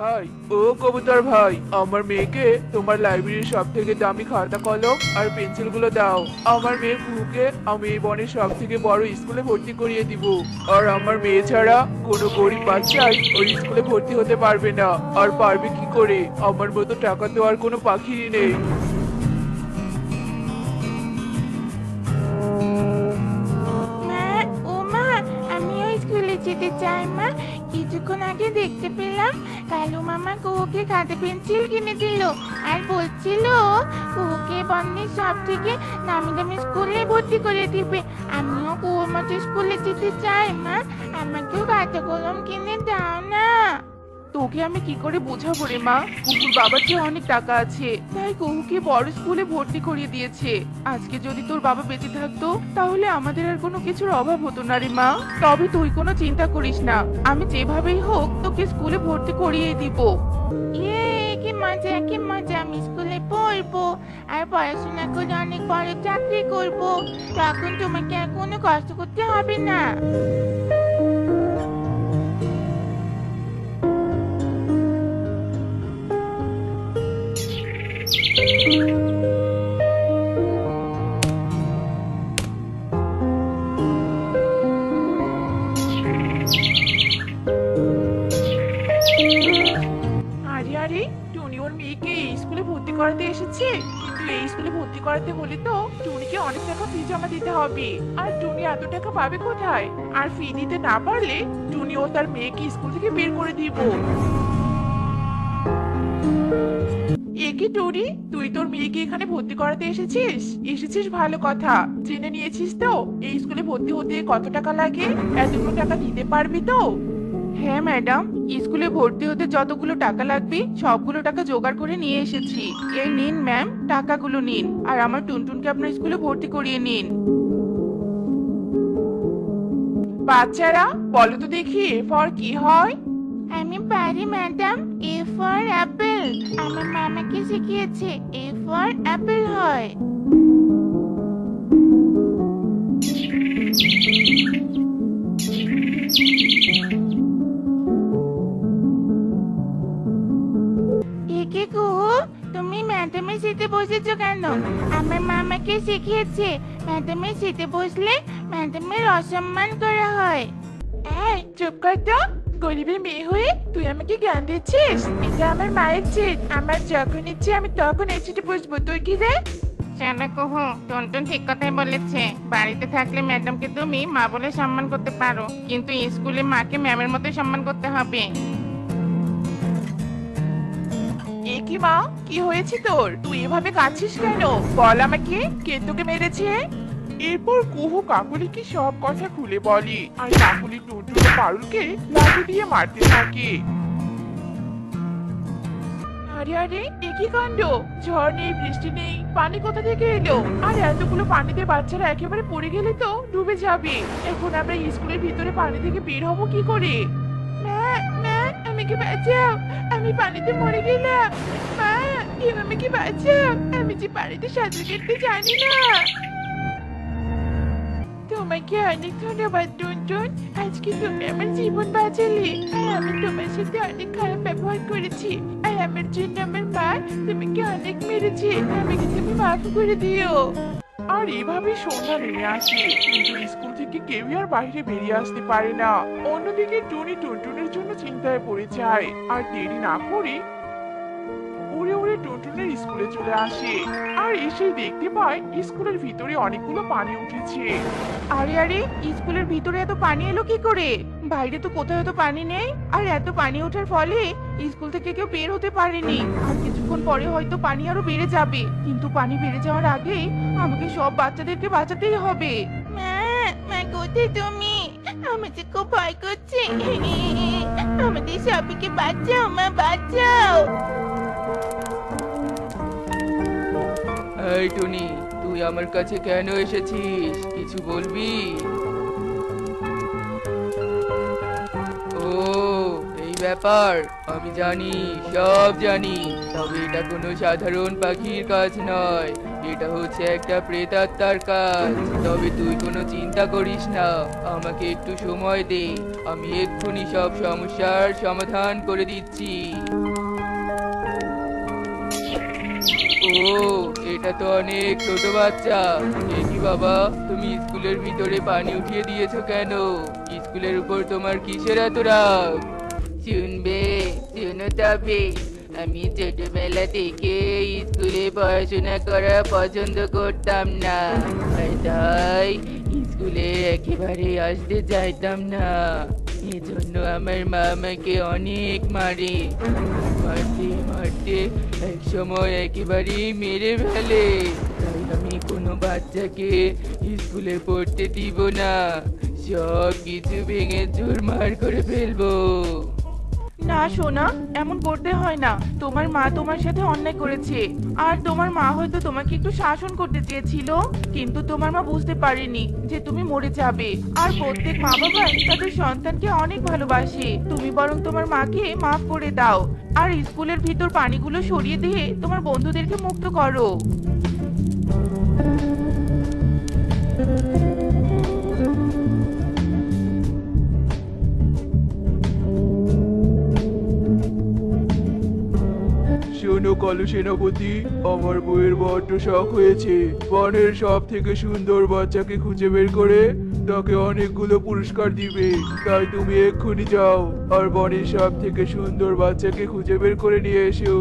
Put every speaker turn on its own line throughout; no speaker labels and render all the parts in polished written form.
ভাই, ও কবুতর ভাই, আমার মেয়েকে তোমার লাইব্রেরির সব থেকে দামি খাতা কলম আর পেন্সিল গুলো দাও। আমার মেয়ে কুহুকে আমি এই বনের সব থেকে বড় স্কুলে ভর্তি করিয়ে দিব। আর আমার মেয়ে ছাড়া কোনো গরিব বাচ্চাই ওই স্কুলে ভর্তি হতে পারবে না। আর পারবে কি করে? আমার মতো টাকা তো আর কোনো পাখিরই নেই।
মা, ও মা, আমিও স্কুলে যেতে চাই মা। কিছুক্ষণ আগে দেখতে পেলাম কালু মামা কুহুকে খাতা পেন্সিল কিনে দিল আর বলছিল কুহুকে বন্ধের সব থেকে নামি দামি স্কুলে ভর্তি করে দিবে। আমিও কুহুর মতো স্কুলে যেতে চাই মা, আমাকেও খাতা কলম কিনে দাও না।
তোকে আমি কি করে বোঝাবো রে মা? কুকুর বাবার চেয়ে অনেক টাকা আছে, তাই কুকুকে বড় স্কুলে ভর্তি করিয়ে দিয়েছে। আজকে যদি তোর বাবা বেঁচে থাকতো তাহলে আমাদের আর কোনো কিছুর অভাব হতো না রে মা। তবে তুই কোনো চিন্তা করিস না, আমি যেভাবেই হোক তোকে স্কুলে ভর্তি করিয়ে দিব।
ইয়ে, কি মজা কি মজা! আমি স্কুলে পড়বো আর পড়াশোনা করে অনেক বড় চাকরি করব। তখন তোমাকে আর কোনো কষ্ট করতে হবে না।
আরে আরে, টুনি ওর মেয়েকে এই স্কুলে ভর্তি করাতে এসেছে। কিন্তু এই স্কুলে ভর্তি করাতে হলে তো টুনিকে অনেক টাকা ফি জমা দিতে হবে। আর টুনি এত টাকা পাবে কোথায়? আর ফি দিতে না পারলে টুনি ও তার মেয়েকে স্কুল থেকে বের করে দিব। এ কি টুনি, তুই তোর মেয়েকে এখানে ভর্তি করাতে এসেছিস? এসেছিস ভালো কথা। জেনে নিয়েছিস তো এই স্কুলে ভর্তি হতে কত টাকা লাগে? এতগুলো টাকা দিতে পারবি তো? হ্যাঁ ম্যাডাম, স্কুলে ভর্তি হতে যতগুলো টাকা লাগবে সবগুলো টাকা জোগাড় করে নিয়ে এসেছি। এই নিন ম্যাম, টাকাগুলো নিন আর আমার টুনটুনকে আপনার স্কুলে ভর্তি করিয়ে নিন। বাচ্চারা বলো তো দেখি এ ফর কি হয়?
আমি পারি ম্যাডাম। A for Apple. আমার মামাকে শিখিয়েছে এ ফর অ্যাপেল হয়। একে কুহু, তুমি ম্যাডামের সিটে বসেছো কেন? আমার মামাকে শিখিয়েছে ম্যাডামের সিটে বসলে ম্যাডামের অসম্মান করা হয়।
এই চুপ কর তো। গরিবের মেয়ে হয়ে তুই আমাকে জ্ঞান দিচ্ছিস? এটা আমার মায়ের সিট। আমার যখন ইচ্ছে আমি তখন এই সিটে বসবো। তুই কি রে?
শালা কুহু, টুনটুন ঠিক কথাই বলেছে। বাড়িতে থাকলে ম্যাডামকে তুমি মা বলে সম্মান করতে পারো, কিন্তু স্কুলে মাকে ম্যামের মতো সম্মান করতে হবে।
এ কি মা, কি হয়েছে তোর? তুই এভাবে কাঁদছিস কেন? বল আমাকে, কে তোকে মেরেছে? এরপর কুহু কাকুলিকে সব কথা খুলে বলে আর কাকুলি টুনটুন ও পারুলকে লাঠি দিয়ে মারতে থাকে। আরে আরে, এ কি কাণ্ড! ঝড় নেই, বৃষ্টি নেই, পানি কোথা থেকে এলো? আর এতগুলো পানিতে বাচ্চারা একেবারে পড়ে গেলে তো ডুবে যাবে। এখন আমরা স্কুলের ভিতরে পানি থেকে বের হবো কি করে? মা, মা, আমাকে বাঁচাও, আমি পানিতে মরে গেলাম। মা, কেউ আমাকে বাঁচাও, আমি যে পানিতে সাঁতার কাটতে জানি না। তোমাকে অনেক ধন্যবাদ টুনটুন, আজকে তুমি আমার জীবন বাঁচালে। আর আমি তোমার সাথে অনেক খারাপ ব্যবহার করেছি, আর আমার জন্য আমার মা তোমাকে অনেক মেরেছে। আমাকে তুমি মাফ করে দিও। আর এভাবে সন্ধ্যা নেমে আসে, কিন্তু স্কুল থেকে কেউই আর বাইরে বেরিয়ে আসতে পারে না। অন্যদিকে টুনি টুনটুনের জন্য চিন্তায় পড়ে যায় আর দেরি না করে উড়ে উড়ে টুনটুনের স্কুলে চলে আসে। আর এসে দেখতে পায় স্কুলের ভিতরে অনেকগুলো পানি উঠেছে। আরে আরে, স্কুলের ভিতরে এত পানি এলো কি করে? বাইরে তো কোথাও এত পানি নেই। আর এত পানি ওঠার ফলে স্কুল থেকে কেউ বের হতে পারেনি। আর কিছুক্ষণ পরে হয়তো পানি আরো বেড়ে যাবে, কিন্তু পানি বেড়ে যাওয়ার আগেই আমাকে সব বাচ্চাদেরকে বাঁচাতেই হবে।
মা, মা কোথায় তুমি? আমার যে খুব ভয় করছে। আমাদের সবাইকে বাঁচাও মা, বাঁচাও।
এই টুনি, তুই আমার কাছে কেন এসেছিস? কিছু বলবি? ও, এই ব্যাপার? আমি জানি, সব জানি। তবে এটা কোনো সাধারণ পাখির কাজ নয়, এটা হচ্ছে একটা প্রেতাত্মার কাজ। তবে তুই কোনো চিন্তা করিস না, আমাকে একটু সময় দে, আমি এক্ষুনি সব সমস্যার সমাধান করে দিচ্ছি। ও, এটা তো অনেক ছোট বাচ্চা। এ কি বাবা, তুমি স্কুলের ভিতরে পানি উঠিয়ে দিয়েছো কেন? স্কুলের উপর তোমার কিসের এত রাগ? শুনবে, শুনো তবে, আমি ছোটবেলা থেকে স্কুলে পড়াশোনা করা পছন্দ করতাম না, আর তাই স্কুলে একেবারে আসতে চাইতাম না। এজন্য আমার মা আমাকে অনেক মারে, মারতে মারতে এক সময় একেবারেই মেরে ফেলে। তাই আমি কোনো বাচ্চাকে স্কুলে পড়তে দিব না, সব কিছু ভেঙে চুরমার করে ফেলবো।
না সোনা, এমন করতে হয় না। তোমার মা তোমার সাথে অন্যায় করেছে, আর তোমার মা হয়তো তোমাকে একটু শাসন করতে চেয়েছিল, কিন্তু তোমার মা বুঝতে পারেনি যে তুমি মরে যাবে। আর প্রত্যেক মা বাবাই তাদের সন্তানকে অনেক ভালোবাসে। তুমি বরং তোমার মাকে মাফ করে দাও, আর স্কুলের ভিতর পানিগুলো সরিয়ে দিয়ে তোমার বন্ধুদেরকে মুক্ত করো।
শোনো কালু সেনাপতি, আমার বউয়ের বড্ড শখ হয়েছে। বনের সব থেকে সুন্দর বাচ্চাকে খুঁজে বের করে তাকে অনেকগুলো পুরস্কার দিবে। তাই তুমি এক্ষুনি যাও আর বনের সব থেকে সুন্দর বাচ্চাকে খুঁজে বের করে নিয়ে এসো।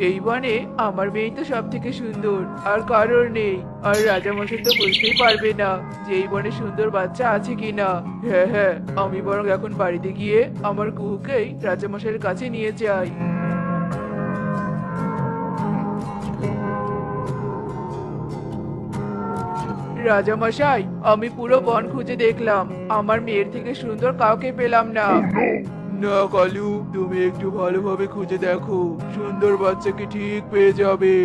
এই বনে আমার মেয়েই তো সব থেকে সুন্দর, আর কারোর নেই। আর রাজামশাই তো বুঝতেই পারবে না যে এই বনে সুন্দর বাচ্চা আছে কিনা। হ্যাঁ হ্যাঁ, আমি বরং এখন বাড়িতে গিয়ে আমার কুকুরকেই রাজামশাইয়ের কাছে নিয়ে যাই। রাজামশাই, আমি পুরো বন খুঁজে দেখলাম, আমার মেয়ের থেকে সুন্দর কাউকে পেলাম না। না কালু, তুমি একটু ভালোভাবে খুঁজে দেখো, সুন্দর বাচ্চাকে ঠিক পেয়ে যাবে।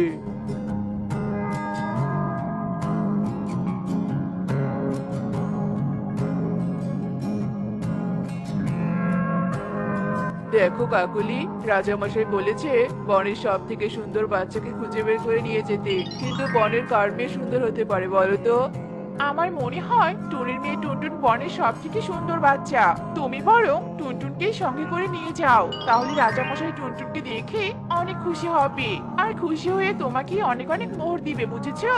দেখো কাকুলি, রাজামশাই বলেছে বনের সব থেকে সুন্দর বাচ্চাকে খুঁজে বের করে নিয়ে যেতে, কিন্তু বনের কার মেয়ে সুন্দর হতে পারে বলো তো?
আমার মনে হয় টুনির মেয়ে টুনটুন বনের সব থেকে সুন্দর বাচ্চা। তুমি বরং টুনটুনকেই সঙ্গে করে নিয়ে যাও, তাহলে রাজামশাই টুনটুনকে দেখে অনেক খুশি হবে, আর খুশি হয়ে তোমাকে অনেক অনেক মোহর দিবে, বুঝেছো?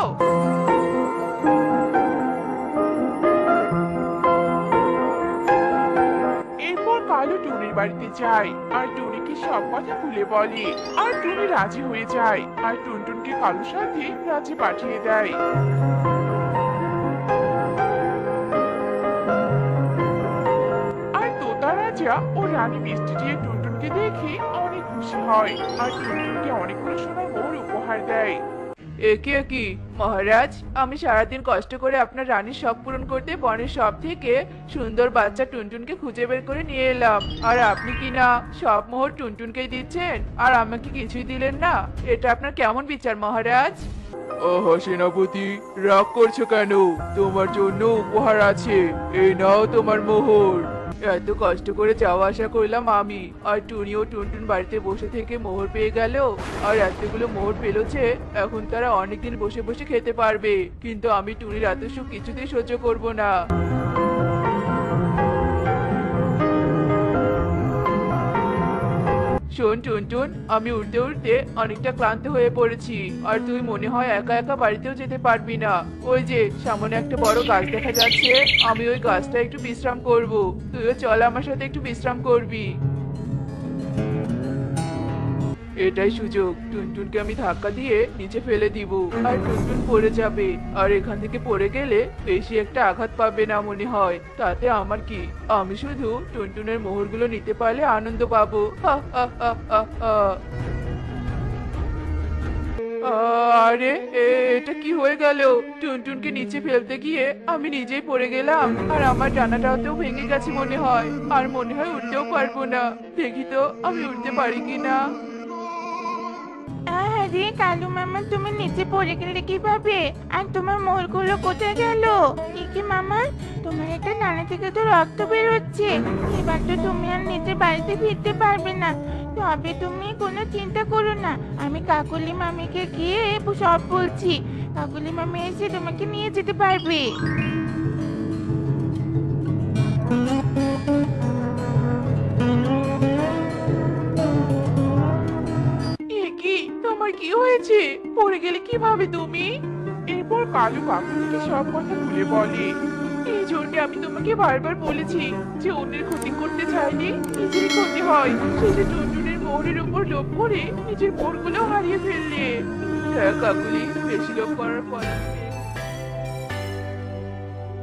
এরপর কালু টুনির বাড়িতে যায় আর টুনিকে সব কথা খুলে বলে, আর টুনি রাজি হয়ে যায় আর টুনটুনকে কালুর সাথে রাজ্যে পাঠিয়ে দেয়। আর তোতা রাজা ও রানী মিষ্টি দিয়ে টুনটুনকে দেখে অনেক খুশি হয় আর টুনটুনকে অনেকগুলো সোনার মোহর উপহার দেয়।
একে কি মহারাজ, আমি সারাদিন কষ্ট করে আপনার রানীর শখ পূরণ করতে বনের সব থেকে সুন্দর বাচ্চা টুনটুনকে খুঁজে বের করে নিয়ে এলাম, আর আপনি কি না সব মোহর টুনটুনকেই দিচ্ছেন আর আমাকে কিছুই দিলেন না? এটা আপনার কেমন বিচার মহারাজ? ওহো সেনাপতি, রাগ করছো কেন? তোমার জন্য উপহার আছে, এই নাও তোমার মোহর। এত কষ্ট করে যাওয়া আসা করলাম আমি, আর টুনি ও টুনটুন বাড়িতে বসে থেকে মোহর পেয়ে গেল, আর এতগুলো মোহর পেলো যে এখন তারা অনেকদিন বসে বসে খেতে পারবে, কিন্তু আমি টুনির এত সুখ কিছুতেই সহ্য করব না। শোন টুনটুন, আমি উঠতে উঠতে অনেকটা ক্লান্ত হয়ে পড়েছি, আর তুই মনে হয় একা একা বাড়িতেও যেতে পারবি না। ওই যে সামনে একটা বড় গাছ দেখা যাচ্ছে, আমি ওই গাছটা একটু বিশ্রাম করব, তুইও চল আমার সাথে একটু বিশ্রাম করবি। এটাই সুযোগ, টুনটুনকে আমি ধাক্কা দিয়ে নিচে ফেলে দিব, আর টুনটুন পড়ে যাবে, আর এখান থেকে পড়ে গেলে বেশি একটা আঘাত পাবে না মনে হয়। তাতে আমার কি, আমি শুধু টুনটুনের মোহরগুলো নিতে পারলে আনন্দ পাবো। হা হা হা হা হা। আরে এটা কি হয়ে গেল? টুনটুনকে নিচে ফেলতে গিয়ে আমি নিজেই পড়ে গেলাম, আর আমার ডানাটাও ভেঙে গেছে মনে হয়, আর মনে হয় উঠতেও পারবো না। দেখি তো আমি উঠতে পারি কিনা।
হ্যাঁ আরে কালু মামা, তুমি নিচে পড়ে গেলে কিভাবে? আর তোমার মোড়গুলো কোথায় গেল? কি মামা, তোমার একটা ডানা থেকে তো রক্ত বেরোচ্ছে। এবার তো তুমি আর নিচে বাড়িতে ফিরতে পারবে না। তবে তুমি কোনো চিন্তা করো না, আমি কাকুলি মামিকে গিয়ে সব বলছি। কাকুলি মামি এসে তোমাকে নিয়ে যেতে পারবে।
এ কি, তোমার কি হয়েছে? পড়ে গেলে কিভাবে তুমি? এরপর কালু কাকুলিকে সব কথা খুলে বলে। এই জন্য আমি তোমাকে বারবার বলেছি যে অন্যের ক্ষতি করতে চাইলে নিজেরই ক্ষতি হয়। শেষে টুনটুনের মোহরের উপর লোভ করে নিজের মোহরগুলো হারিয়ে ফেললে। হ্যাঁ কাকুলি, বেশি লোভ করার ফল আমি পেয়েছি।